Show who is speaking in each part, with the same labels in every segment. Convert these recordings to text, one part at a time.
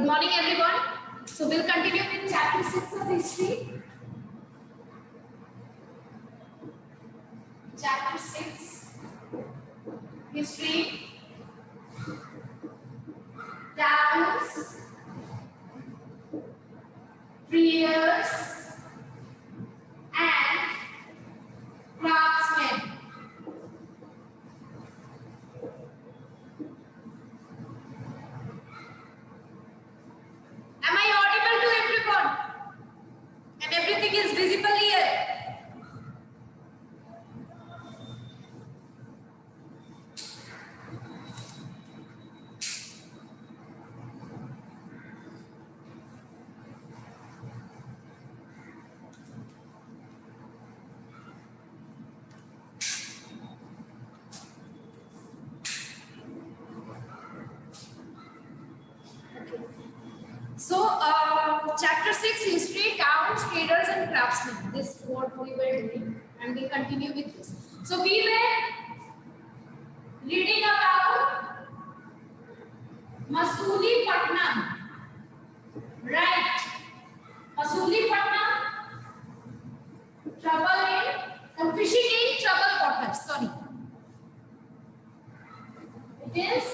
Speaker 1: Good morning, everyone. So we'll continue with chapter 6 of history. Chapter 6, history, towns, traders, and craftsmen. Am I audible to everyone? And everything is visible here. So, chapter 6, history, towns, traders, and craftsmen. This is what we were doing, and we continue with this. So, we were reading about Masulipattnam, right? Masulipattnam, fishing in trouble waters. Sorry, it is.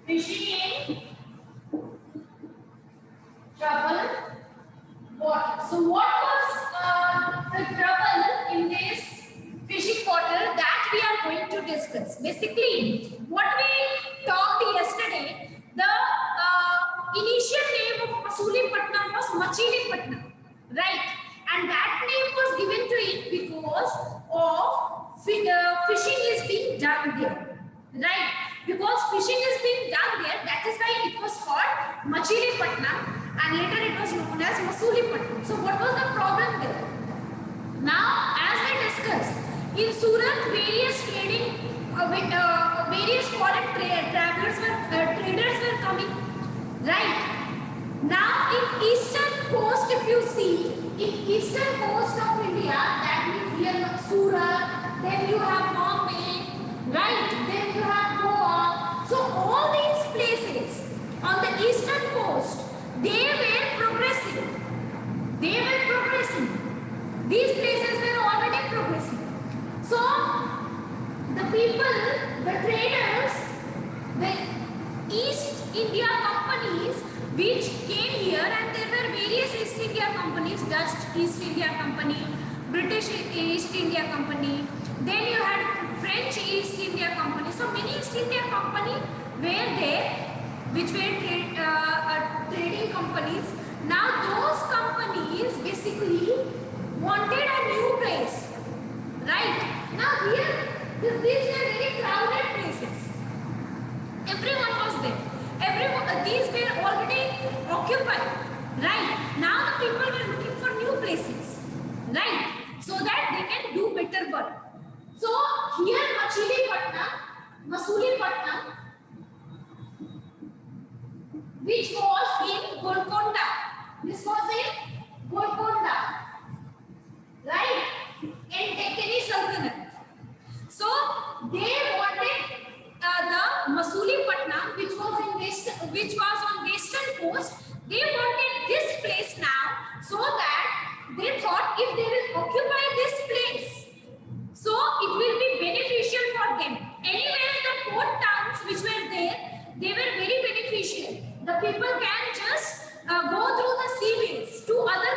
Speaker 1: Fishing in trouble water. So what was the trouble in this fishing water that we are going to discuss? Basically, what we talked yesterday, the initial name of Masulipattnam was Machilipatnam, right? And that name was given to it because of fishing is being done there, right? Because fishing is being done there, that is why it was called Machilipatnam, and later it was known as Masulipattnam. So what was the problem there? Now, as I discussed, in Surat, various various foreign traders were coming, right? Now, in eastern coast, if you see, in eastern coast of India, that means here Surat, then you have Bombay, right? Then you have Goa. So all these places on the eastern coast, they were progressing. They were progressing. These places were already progressing. So the people, the traders, the East India companies which came here, and there were various East India companies, Dutch East India Company, British East India Company, then you had French East India Company. So many East India Company were there, which were trading companies. Now those companies basically wanted a new place, right? Now here, these were very crowded places. Everyone was there. These were already occupied, right? Now the people were looking for new places, right? So that they can do better work. So here Masulipattnam, which was in Golconda. This was in Golconda, right? In Deccani Sultanate. So they wanted the Masulipattnam, which was on western coast. They wanted this place now, so that they thought if they will occupy this place, so it will be beneficial for them. Anyways, the port towns which were there, they were very beneficial. The people can just go through the seaways to other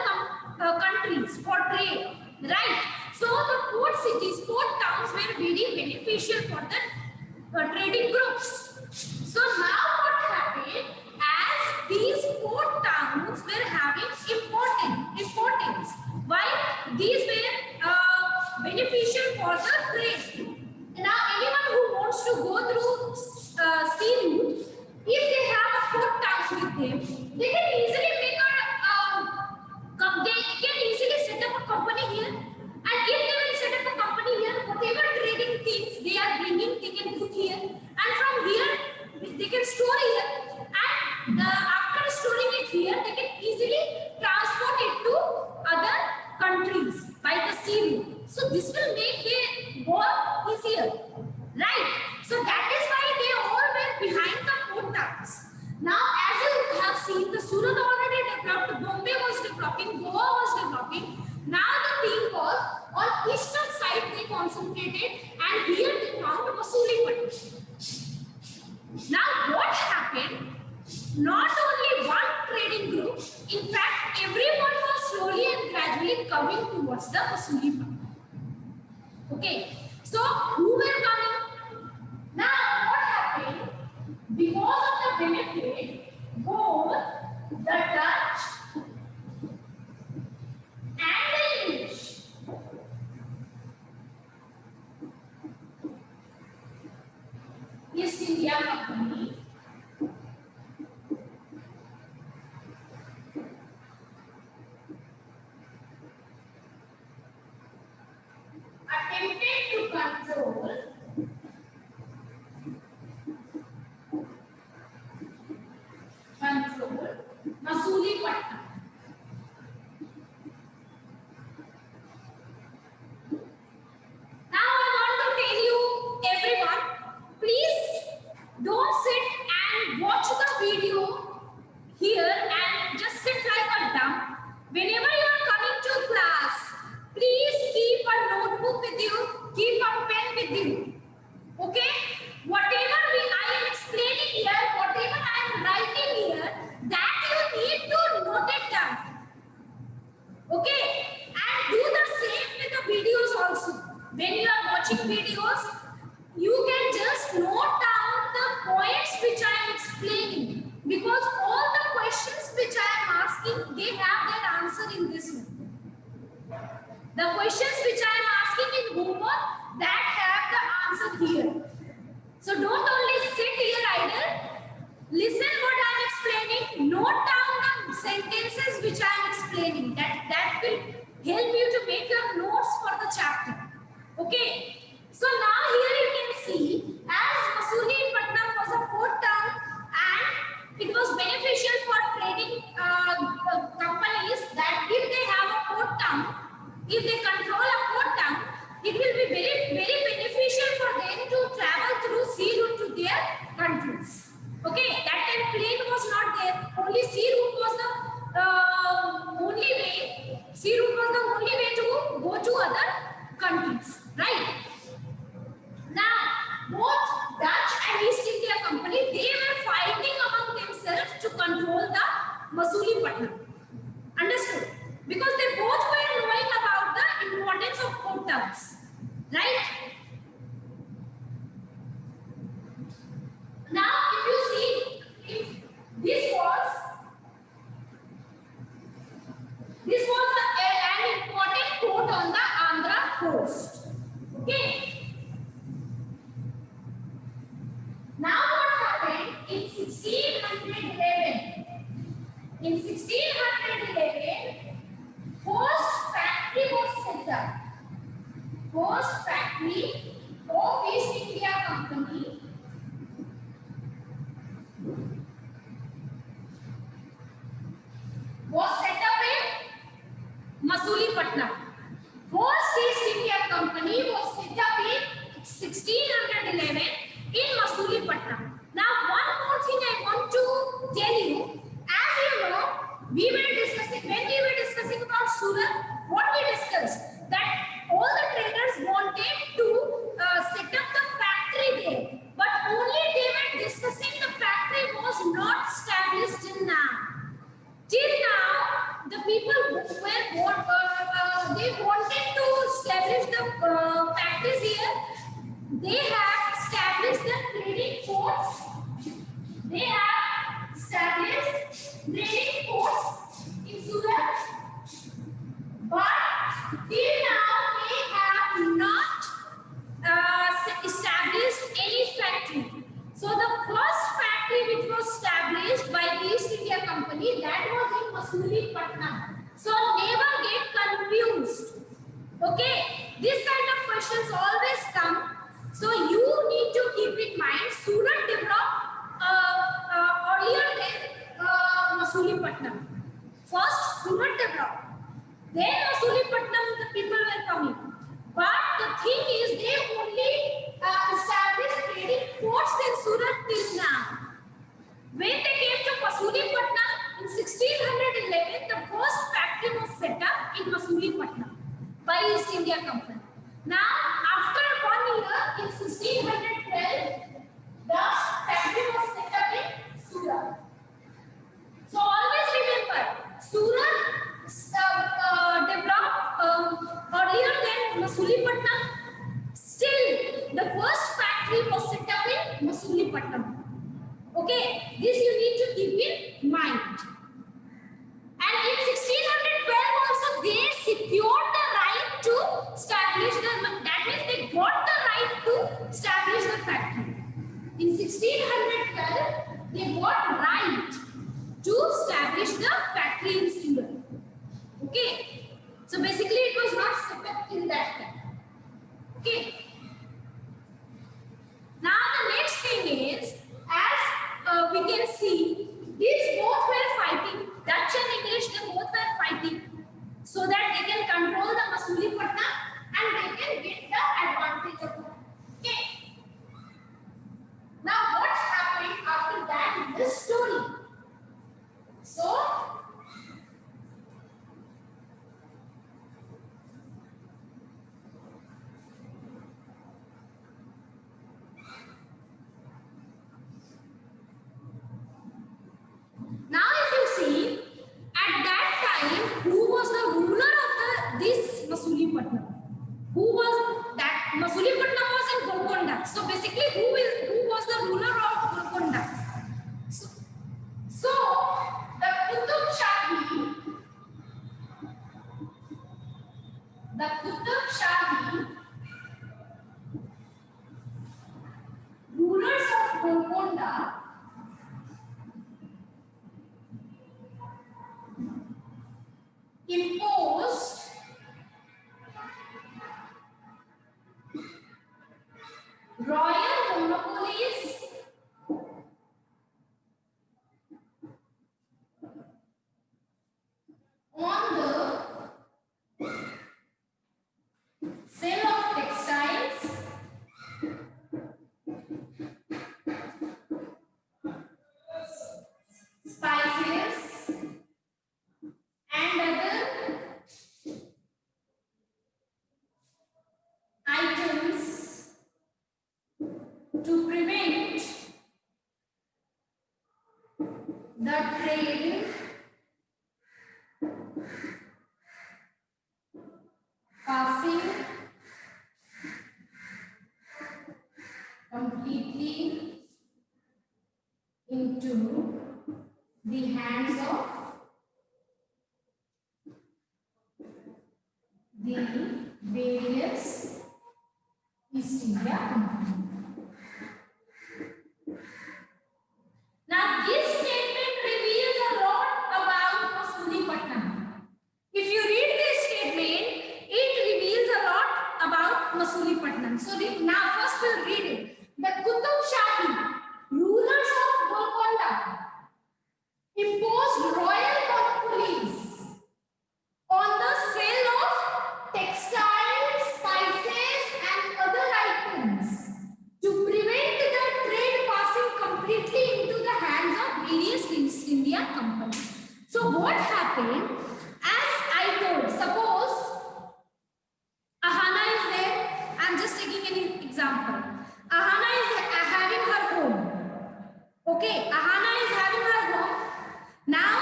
Speaker 1: countries for trade, right? So the port cities, port towns were very beneficial for the trading groups. So now what happened, as these port towns were having importance. Why? These were beneficial for the trade. Now anyone who wants to go through sea route, if they have a port town with them, they can easily set up a company here. And if they will set up a company here, whatever trading things they are bringing, they can put here. And from here, they can store here. And after storing it here, they can easily transport it to other countries by the sea route. So this will make war is here, right? So that is why they all were behind the port towns. Now, as you have seen, the Surat already developed, Bombay was developing, Goa was developing. Now the thing was on eastern side they concentrated, and here they found Masulipatam. Now what happened? Not only one trading group, in fact, everyone was slowly and gradually coming towards the Masulipatam. Okay, so who were coming? Now what happened? Because of the benefit, both the Dutch and the English East India Company attempted to control Masulipatam. Now I want to tell you, everyone, please don't sit and watch the video here and just sit like a dumb. Whenever you are coming to class, please keep a notebook with you, keep a pen with you. Okay? Whatever I am explaining here, whatever I am writing here, that you need to note it down. Okay? And do the same with the videos also. When you are watching videos, you can just note down the points which I am explaining, because all the questions which I am asking, they have their answer in this one. The questions which I am asking in homework, that have the answer here. So don't only sit here idle, listen what I am explaining, note down the sentences which I am explaining. That will help you to make your notes for the chapter. Okay. So now here you can see, as Masulipatam was a port town and it was beneficial for trading companies, that if they have a port town, if they control a port town, it will be very, very beneficial for them to travel through sea route to their countries. Okay, that time plane was not there, only sea route was the only way. Sea route was the only way to go to other countries, right? Now, both Dutch and East India Company, they were fighting among themselves to control the Masulipatam. Understood? Because they both were knowing about the importance of port towns, right? Now, if you see, if this was an important port on the Andhra coast. Okay. Now what happened in 1611? In 1611, first factory was set up. First factory of East India Company was set up in Masulipatam. First East India Company was set up in 1611 in Masulipatam. Now, one more thing I want to tell you. As you know, when we were discussing about Surat, what we discussed, that all the traders wanted to set up the factory there, but only they were discussing the factory was not established till now. Till now, the people they wanted to establish the factories here. They have established the trading ports. They have established trading ports in Surat, but till now they have not established any factory. So the first factory which was established by the East India Company, that was in Masulipatam. So never get confused. Okay, this kind of questions always come. So you need to keep in mind, Surat developed earlier than Masulipatam. First Surat developed, then Masulipatam the people were coming. But the thing is they only established trading ports in Surat till now. When they came to Masulipattnam in 1611, the first factory was set up in Masulipattnam by East India Company. Now, after 1 year in 1612, the factory was set up in Surat. So always remember, Surat developed earlier than Masulipattnam. Still, the first factory was set up in Masulipattnam. Okay, this you need to keep in mind. And in 1612 also they secured the right to establish the, that means they got the right to establish the factory. In 1612 they got right to establish the factory in Surat. Okay, so basically it was not set up till that time. Okay, now the next thing is, as we can see, these both were fighting. Dutch and English, they both were fighting so that they can control the Masulipattnam and they can get the advantage of that. Okay. Now what happened after that in this story? So now if you see, at that time, who was the ruler of this Masulipattnam? Who was that? Masulipattnam was in Golconda. So basically, who was the ruler of Golconda? So the Qutub Shahi, rulers of Golconda, imposed royal monopolies on the sale of textiles, spices, and other items to prevent the trade passing completely into the hands of the various East India Company. Now this statement reveals a lot about Masulipattnam. If you read this statement, it reveals a lot about Masulipattnam. So now first we'll read it. The Qutub Shahi, rulers of Golconda, imposed royal monopolies on the sale of textiles, spices, and other items to prevent the trade passing completely into the hands of various East India Company. So what happened? As I told, suppose Ahana is there. I'm just taking an example. Ahana is having her home. Okay, Ahana is having her home. Now,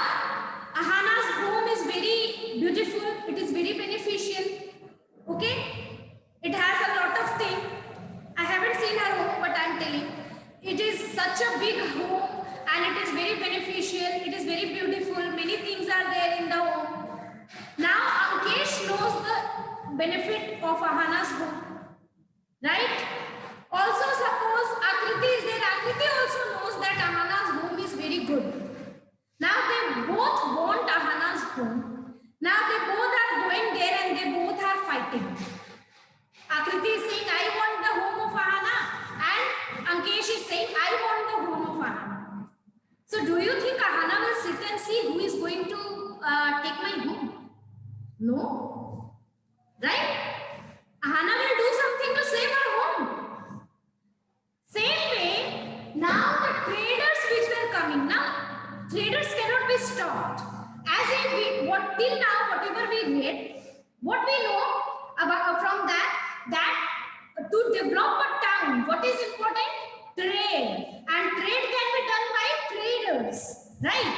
Speaker 1: Ahana's home is very beautiful. It is very beneficial. Okay, it has a lot of things. I haven't seen her home, but I'm telling. It is such a big home and it is very beneficial. It is very beautiful. Many things are there in the home. Now, Ankesh knows the benefit of Ahana's home. Right? Also, suppose Akriti is there. Akriti also knows that Ahana's home is very good. Now, they both want Ahana's home. Now, they both are going there and they both are fighting. Akriti is saying, I want the home of Ahana. And Ankesh is saying, I want the home of Ahana. So, do you think Ahana will sit and see who is going to take my home? No. Right? Ahana will do something What we know about from that to develop a town, what is important? Trade, and trade can be done by traders, right?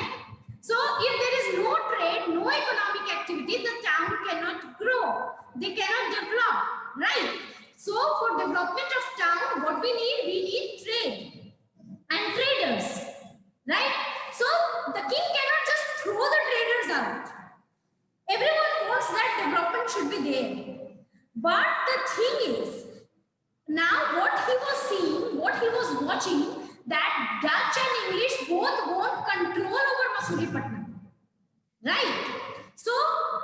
Speaker 1: So if there is no trade, no economic activity, the town cannot grow. They cannot develop, right? So for development of town, what we need trade and traders, right? So the king cannot just throw the traders out. Everyone wants that development should be there. But the thing is, now what he was seeing, what he was watching, that Dutch and English both want control over Masulipatam. Right? So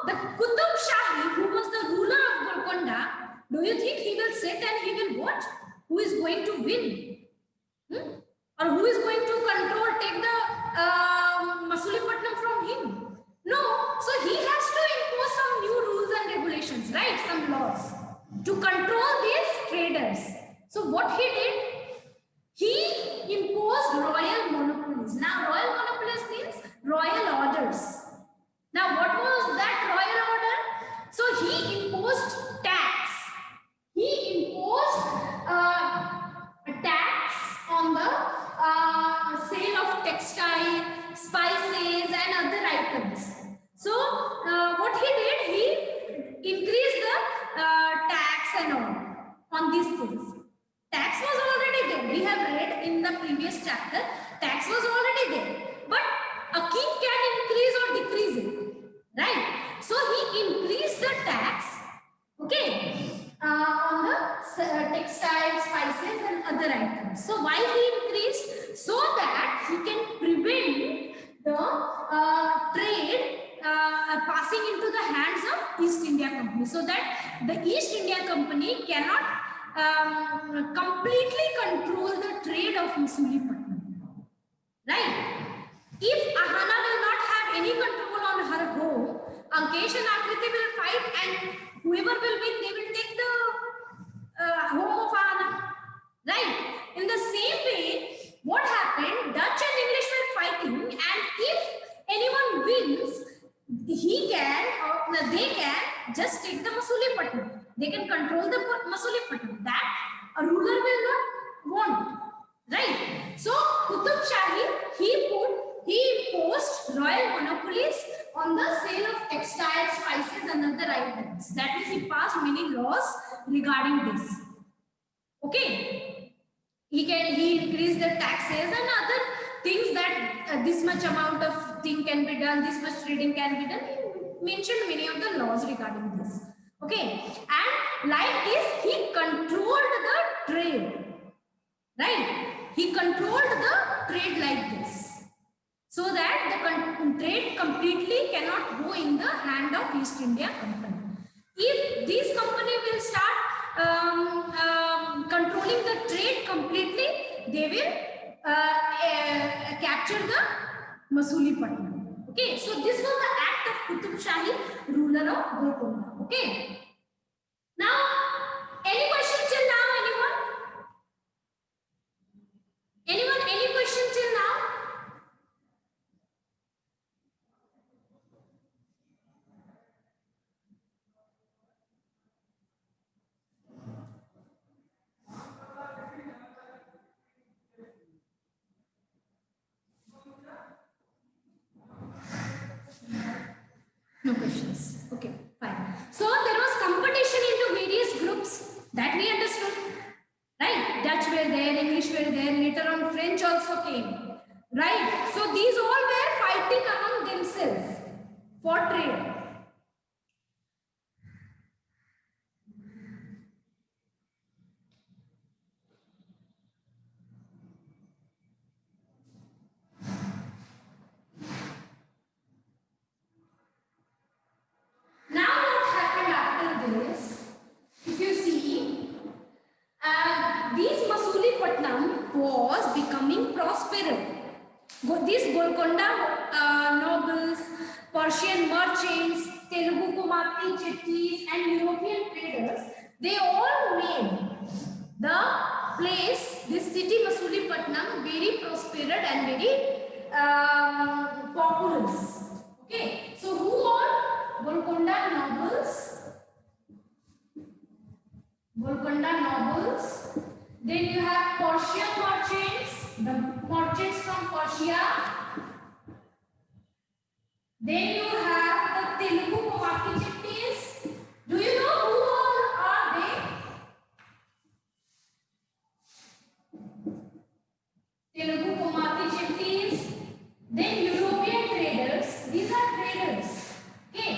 Speaker 1: the Qutub Shahi, who was the ruler of Golconda, do you think he will sit and he will watch who is going to win? Or who is going to control, take the Masulipatam from him? No. So he has to impose some new rules and regulations, right? Some laws to control these traders. So what he did, he imposed royal monopolies. Now royal monopolies means royal orders. Now what was that royal order? So he imposed tax. He imposed a tax on the sale of textile, spices and other items. So what he did, he increased the tax and all on these things. Tax was already there. We have read in the previous chapter, tax was already there. But a king can increase or decrease it, right? So he increased the tax, okay, on the textiles, spices and other items. So why he increased? So that he can prevent the trade passing into the hands of East India Company, so that the East India Company cannot completely control the trade of Masulipatam, right? If Ahana will not have any control on her home, Ankesh and Akriti will fight, and whoever will win, they will take the home of Ahana, right? In the same way, what happened? Dutch and English were fighting, and if anyone wins, he can or they can just take the Masulipatam. They can control the Masulipatam. That a ruler will not want, right? So Qutub Shahi, he imposed royal monopolies on the sale of textiles, spices and other items. That means he passed many laws regarding this. Okay, he increased the taxes and other things, that this much amount of thing can be done, this much trading can be done. He mentioned many of the laws regarding this. Okay, and like this he controlled the trade, right? He controlled the trade like this, so that the trade completely cannot go in the hand of East India Company. If this company will start controlling the trade completely, they will capture the Masulipatam. Okay, so this was the act of Qutub Shahi, ruler of Golconda. Okay. Now, any question till now? Anyone? Any question till now? No questions. Okay, fine. So there was competition into various groups, that we understood, right? Dutch were there, English were there, later on French also came, right? So these all were fighting among themselves for trade. Now what happened after this? If you see, this Masulipatam was becoming prosperous. These Golconda nobles, Persian merchants, Telugu Komati chettis and European traders, they all made the place, this city Masulipatam, very prosperous and very populous. Okay, so who are Golconda nobles, Golconda nobles. Then you have Persian merchants, the merchants from Persia. Then you have the Telugu Komaki chieftains. Do you know who all are they? Telugu Komaki chieftains. Then European traders. These are traders. Okay.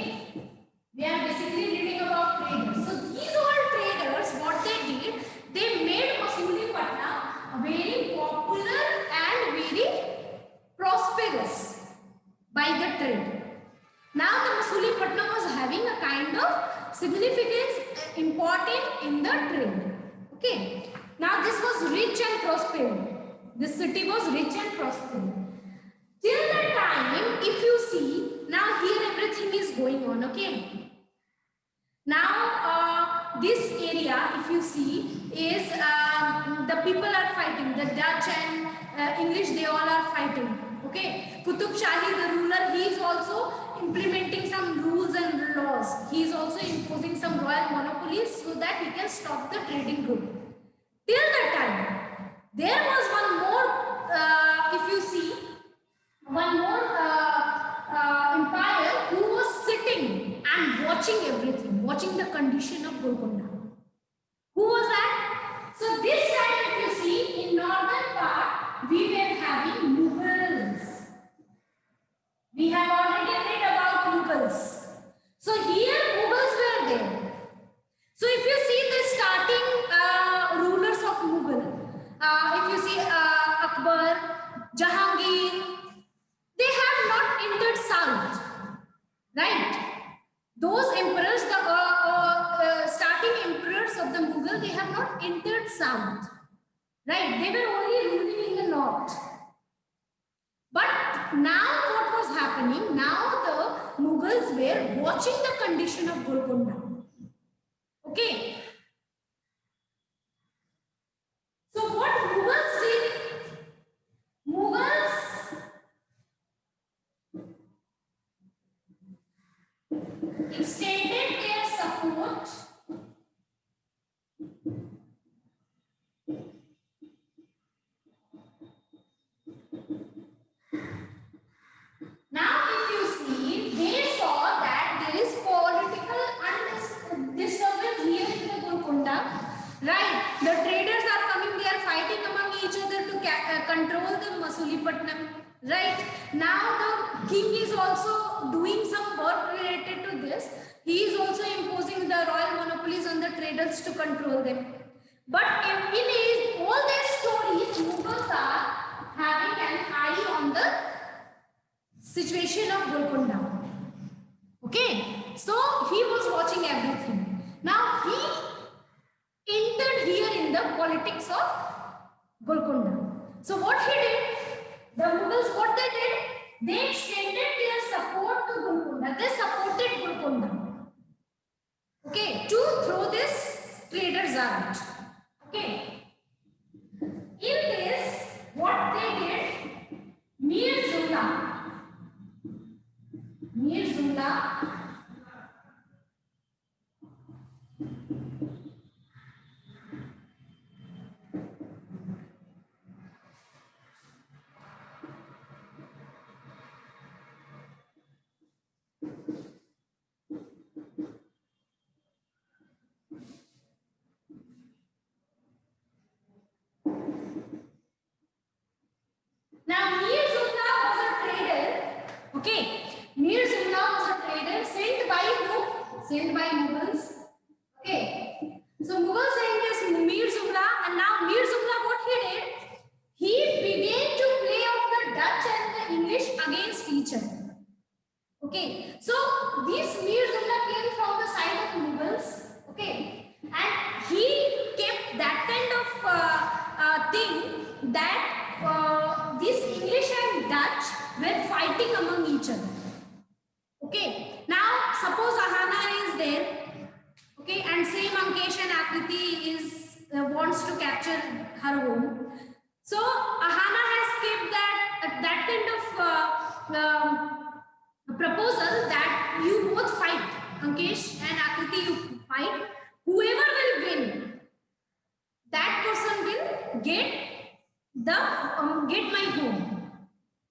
Speaker 1: We are basically reading about traders. So these all traders, what they did, they made Masulipatam very popular and very prosperous by the trade. Now the Masulipatam was having a kind of significance important in the trade. Okay. Now this was rich and prosperous. This city was rich and prosperous. Till the time, if you see, now here everything is going on. Okay. Now this area, if you see, is the people are fighting. The Dutch and English, they all are fighting. Okay. Qutub Shahi, the ruler, he is also implementing some rules and laws. He is also imposing some royal monopolies so that he can stop the trading group. Till that time, there was one more, if you see, one more empire who was sitting and watching everything, watching the condition of Golconda. Who was that? So this time, if you see, in northern part, we were having Mughals. We have already read about Mughals. So here Mughals were there. So if you see the starting rulers of Mughal, if you see Akbar, Jahangir, they have not entered south, right? Those emperors, the starting emperors of the Mughal, they have not entered south, right? They were only ruling in the north. But now what was happening? Now the Mughals were watching the condition of Golconda. Okay. So what Mughals did? Mughals extended their support now. If you see, they saw that there is political disturbance here in the Golconda, right? The traders are coming, they are fighting among each other to control the Masulipatam, right? Now the king is also doing some work related to this. He is also imposing the royal monopolies on the traders to control them. But in all their stories, Mughals are having an eye on the situation of Golconda. Okay, so he was watching everything. Now he entered here in the politics of Golconda. So what he did, the Mughals, what they did, they extended their support to Golconda. They supported Golconda, okay, to throw these traders out. Okay, in this, what they did, Mir Jumla, now Mir Jumla was a trader. Okay, Mir Jumla was a trader sent by who? Sent by Mughals. Okay, so Mughals sent this Mir Jumla, and now Mir Jumla, what he did? He began to play off the Dutch and the English against each other. Okay, so this Mir Jumla came from the side of Mughals. Okay, and he kept that kind of thing that this English and Dutch were fighting among each other. Okay, now suppose Ahana is there, okay, and same Ankesh and Akriti is wants to capture her home. So Ahana has kept that kind of proposal that you both fight, Ankesh and Akriti, you fight. Whoever will win, get my home.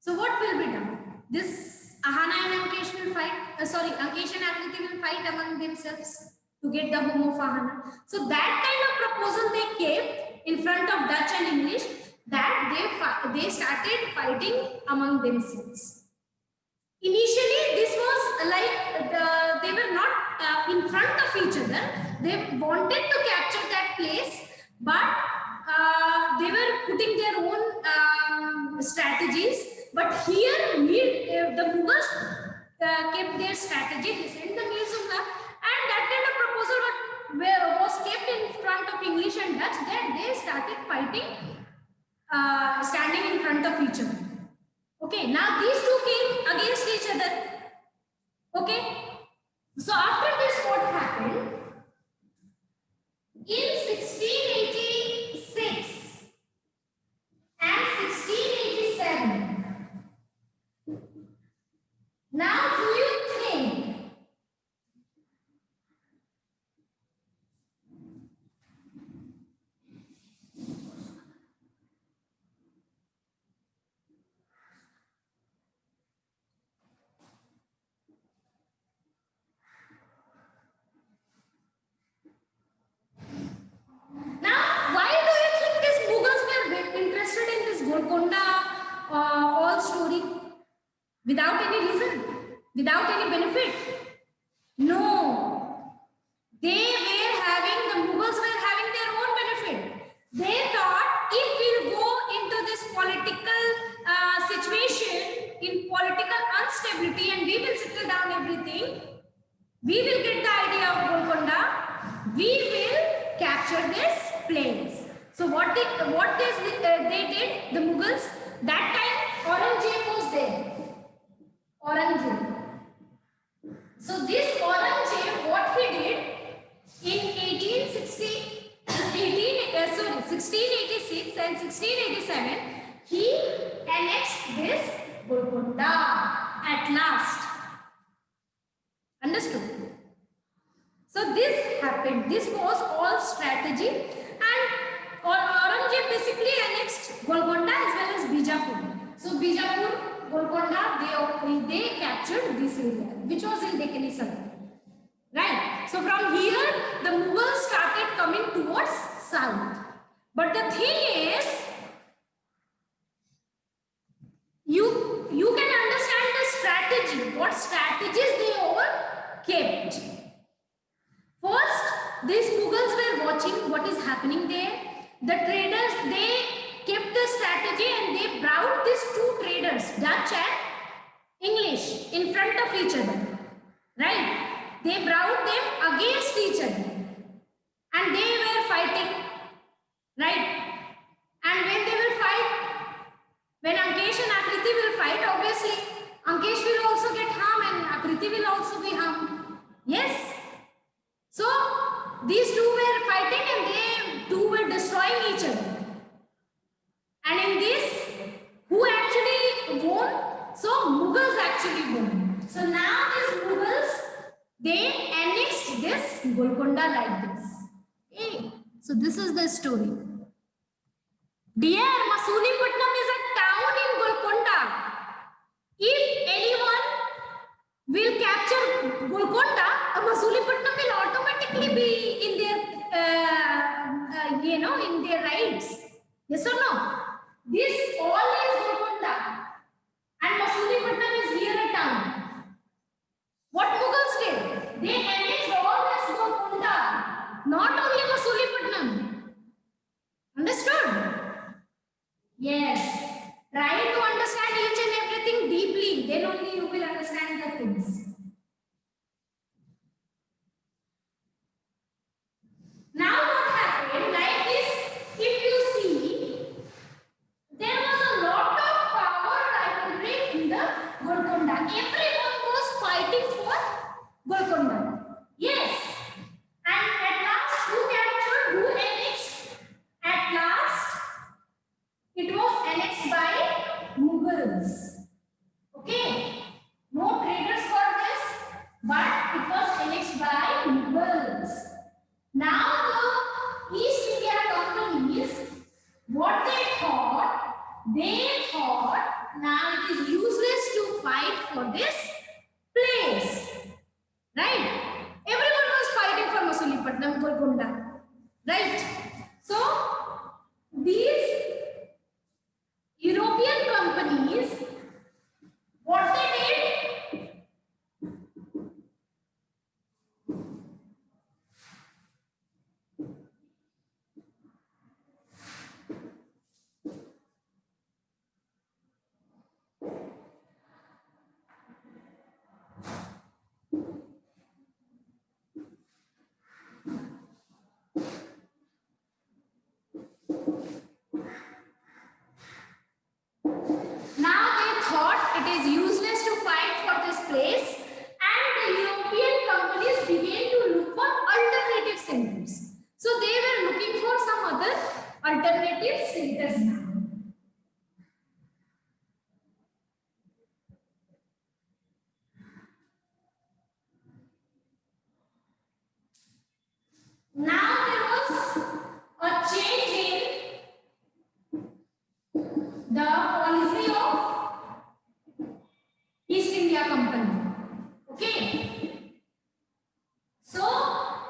Speaker 1: So what will be done? This Ahana and Ankesh will fight. Ankesh and Akriti will fight among themselves to get the home of Ahana. So that kind of proposal they kept in front of Dutch and English, that they started fighting among themselves. Initially, this was like they were not in front of each other. They wanted to capture that place, but they were putting their own strategies. But here, the Mughals kept their strategy. They sent the Milzunga, and that kind of proposal was kept in front of English and Dutch. Then they started fighting, standing in front of each other. Okay, now these two came against each other. Okay, so after this, what happened? In 1686 and 1687, now do you think all story without any reason, without any benefit? No, the Mughals were having their own benefit. They thought, if we'll go into this political situation, in political instability, and we will settle down everything, we will get the idea of Golconda, we will capture this place. So what they did, the Mughals, that time Aurangzeb was there. Aurangzeb. So this Aurangzeb, what he did in 1686 and 1687, he annexed this Golconda at last. Understood? So this happened. This was all strategy, and Aurangzeb basically annexed Golconda as well as Bijapur. So Bijapur, Golconda, they captured this area, which was in Deccani Saltanate. Right? So from here, the Mughals started coming towards south. But the thing is, you can understand the strategy. What strategies they all kept? First, these Mughals were watching what is happening there. The traders, they kept the strategy and they brought these two traders, Dutch and English, in front of each other. Right? They brought them against each other. And they were fighting. Right? And when they will fight, when Ankesh and Akriti will fight, obviously, Ankesh will also get harmed and Akriti will also be harmed. Yes? So, these two were fighting and they two were destroying each other. And in this, who actually won? So, Mughals actually won. So, now these Mughals, they annexed this Golconda like this. Okay. So, this is the story. Dear, Masulipatam is a town in Golconda. If anyone will capture Golconda, Masulipatam will automatically be in their, in their rights. Yes or no? This all is Golconda, and Masulipatam is here a town. What Mughals did? They annexed all this Golconda, not only Masulipatam. Understood? Yes. Try to understand each and everything deeply. Then only you will understand the things. Now what happened? Like this, if you see, there was a lot of power rivalry in the Golconda. Everyone was fighting for Golconda. Yes. And at last, who captured? Who annexed? At last, it was annexed by Mughals. Okay. No traders for this, but it was annexed by Mughals. Now the East India companies, what they thought, they Golconda, right? So these European companies, what they did, now they thought it is useless to fight for this place, and the European companies began to look for alternative centers. So they were looking for some other alternative centers now. Now there was a change in the policy of East India Company. Okay. So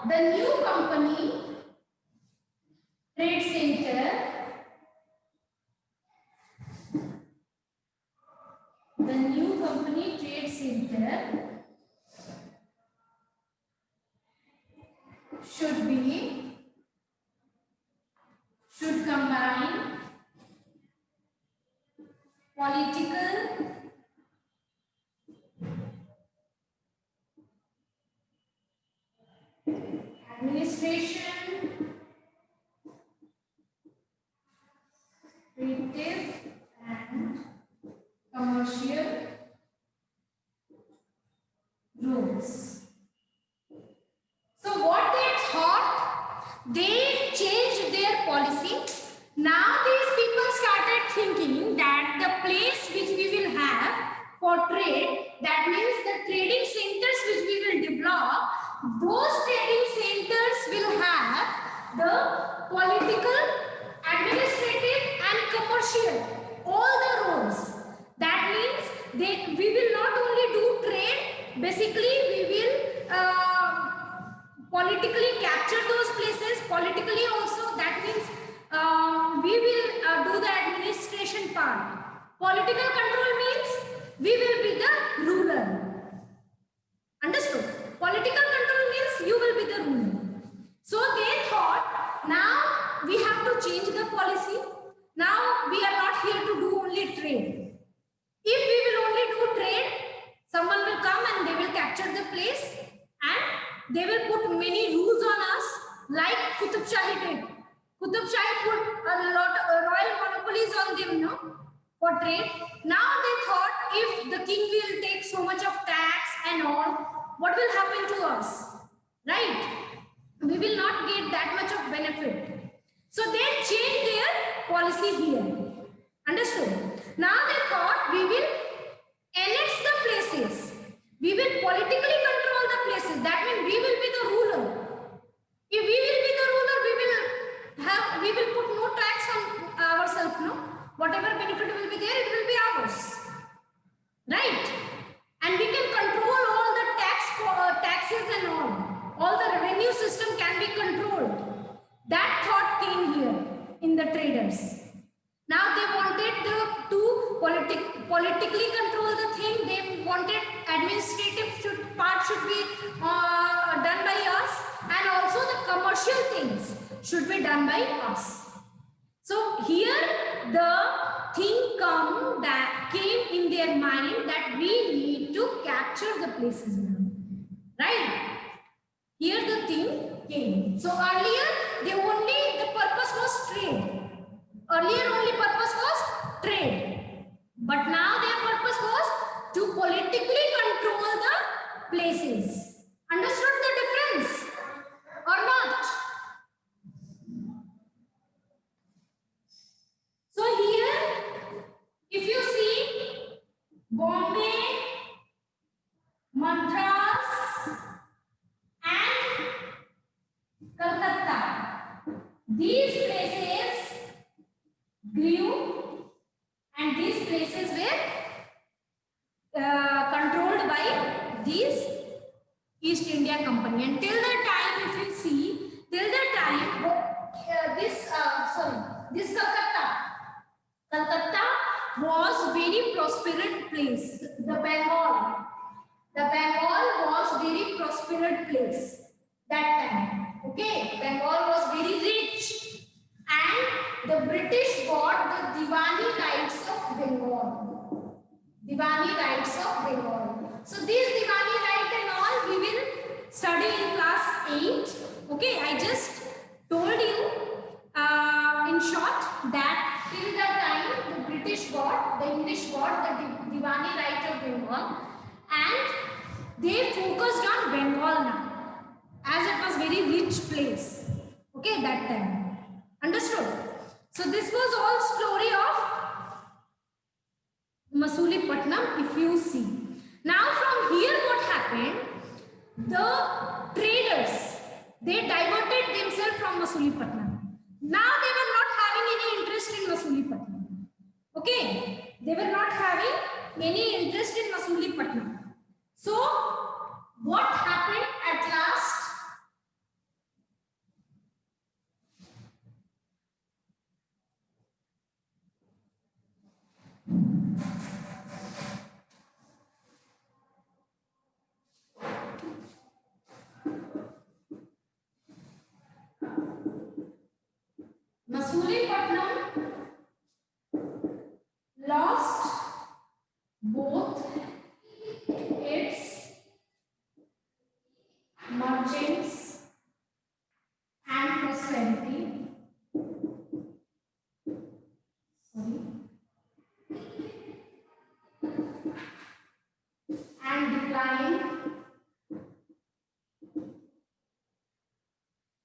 Speaker 1: the new company trade center, should combine political, administration, creative and commercial roles. So what they thought, they changed their policy. Now these people started thinking that the place which we will have for trade, that means the trading centers which we will develop, those trading centers will have the political, administrative and commercial, all the roles. That means we will not only do trade, basically we will politically capture those places, politically also, that means we will do the administration part. Political control means we will be the ruler. Understood? Political control means you will be the ruler. So they thought, now we have to change the policy. Now we are not here to do only trade. If we will only do trade, someone will come and they will capture the place and they will put many rules on us, like Qutub Shahi did. Qutub Shahi put a lot of royal monopolies on them, no, for trade. Now they thought, if the king will take so much of tax and all, what will happen to us, right? We will not get that much of benefit. So they changed their policy here. Understood? Now they thought, we will annex the places. We will politically control the places. That means we will be the ruler. If we will be the ruler, we will put no tax on ourselves, no? Whatever benefit will be there, it will be ours. Right? And we can control all the taxes and all. All the revenue system can be controlled. That thought came here in the traders. Now they wanted to politically control the thing. They wanted administrative part should be done by us, and also the commercial things should be done by us. So here the thing came in their mind that we need to capture the places now, right? Here the thing came. So earlier the purpose was trade. Earlier only purpose was trade, but now their purpose was to politically control the places. Understood the difference or not? So here, if you see Bombay, Madras and Calcutta, these places grew and these places were controlled by these East India Company. Until the time, if you see, prosperous place that time. Okay, Bengal was very rich, and the British got the Diwani rights of Bengal. Diwani rights of Bengal. So these Diwani right and all we will study in class 8. Okay, I just told you in short that till the time the British got, the English got the Diwani right of Bengal, and they focused on Bengal now, as it was very rich place. Okay, that time. Understood? So this was all story of Masulipatam, if you see. Now from here what happened? The traders, they diverted themselves from Masulipatam. Now they were not having any interest in Masulipatam. Okay, they were not having any interest in Masulipatam. So what happened at last? Masulipatam lost both its merchants and prosperity. Sorry. And declined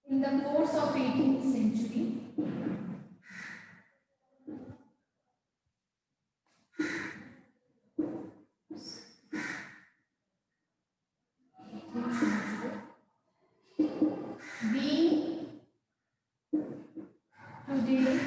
Speaker 1: in the course of 18th century. Being today